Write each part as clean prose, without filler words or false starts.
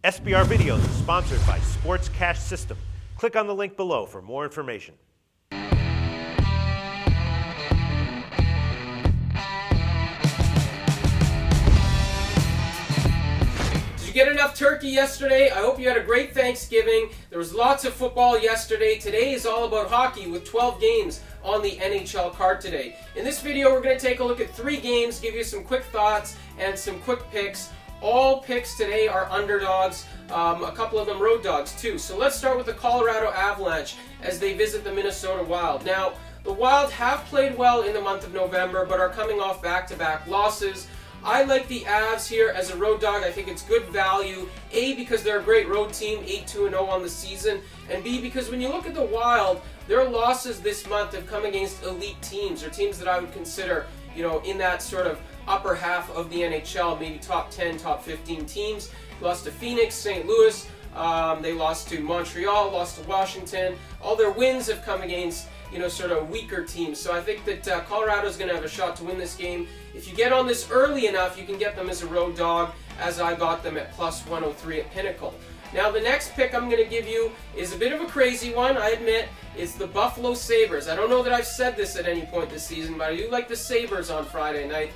SBR Videos is sponsored by Sports Cash System. Click on the link below for more information. Did you get enough turkey yesterday? I hope you had a great Thanksgiving. There was lots of football yesterday. Today is all about hockey with 12 games on the NHL card today. In this video, we're going to take a look at 3 games, give you some quick thoughts and some quick picks. All picks today are underdogs, a couple of them road dogs too. So let's start with the Colorado Avalanche as they visit the Minnesota Wild. Now, the Wild have played well in the month of November, but are coming off back-to-back losses. I like the Avs here as a road dog. I think it's good value. A, because they're a great road team, 8-2-0 on the season. And B, because when you look at the Wild, their losses this month have come against elite teams, or teams that I would consider, in that sort of upper half of the NHL, maybe top 10, top 15 teams. Lost to Phoenix, St. Louis, they lost to Montreal, lost to Washington. All their wins have come against, sort of weaker teams. So I think that Colorado's going to have a shot to win this game. If you get on this early enough, you can get them as a road dog, as I got them at plus 103 at Pinnacle. Now, the next pick I'm going to give you is a bit of a crazy one, I admit. It's the Buffalo Sabres. I don't know that I've said this at any point this season, but I do like the Sabres on Friday night.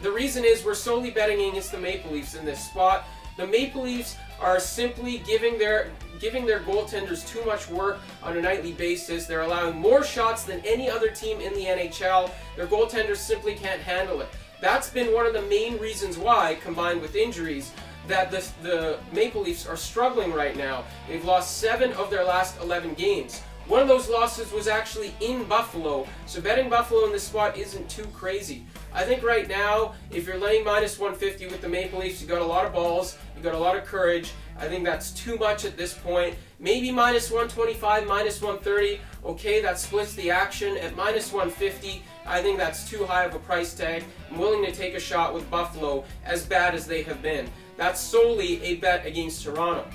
The reason is we're solely betting against the Maple Leafs in this spot. The Maple Leafs are simply giving their goaltenders too much work on a nightly basis. They're allowing more shots than any other team in the NHL. Their goaltenders simply can't handle it. That's been one of the main reasons why, combined with injuries, that the Maple Leafs are struggling right now. They've lost 7 of their last 11 games. One of those losses was actually in Buffalo, so betting Buffalo in this spot isn't too crazy. I think right now, if you're laying minus 150 with the Maple Leafs, you got a lot of balls, you got a lot of courage. I think that's too much at this point. Maybe minus 125, minus 130. Okay, that splits the action. At minus 150, I think that's too high of a price tag. I'm willing to take a shot with Buffalo, as bad as they have been. That's solely a bet against Toronto.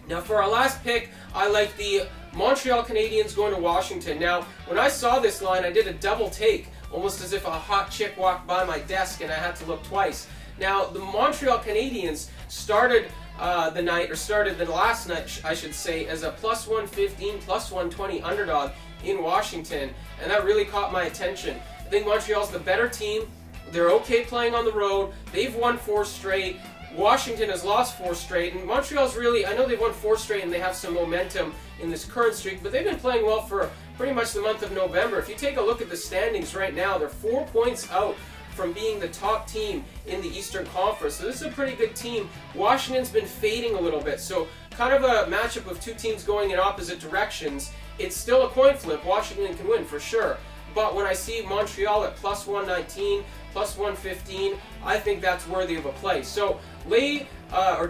Now, for our last pick, I like the Montreal Canadiens going to Washington. Now, when I saw this line, I did a double take, almost as if a hot chick walked by my desk and I had to look twice. Now, the Montreal Canadiens started the last night, I should say, as a plus 115, plus 120 underdog in Washington, and that really caught my attention. I think Montreal's the better team. They're okay playing on the road. They've won 4 straight. Washington has lost 4 straight, and Montreal's really, I know they've won 4 straight and they have some momentum in this current streak, but they've been playing well for pretty much the month of November. If you take a look at the standings right now, they're 4 points out from being the top team in the Eastern Conference. So this is a pretty good team. Washington's been fading a little bit, so kind of a matchup of 2 teams going in opposite directions. It's still a coin flip. Washington can win for sure. But when I see Montreal at plus 119, plus 115, I think that's worthy of a play. So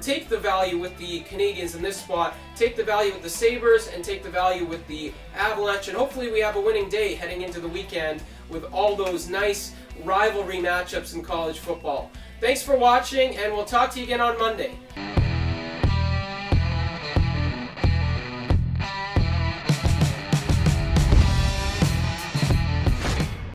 take the value with the Canadiens in this spot, take the value with the Sabres, and take the value with the Avalanche, and hopefully we have a winning day heading into the weekend with all those nice rivalry matchups in college football. Thanks for watching, and we'll talk to you again on Monday.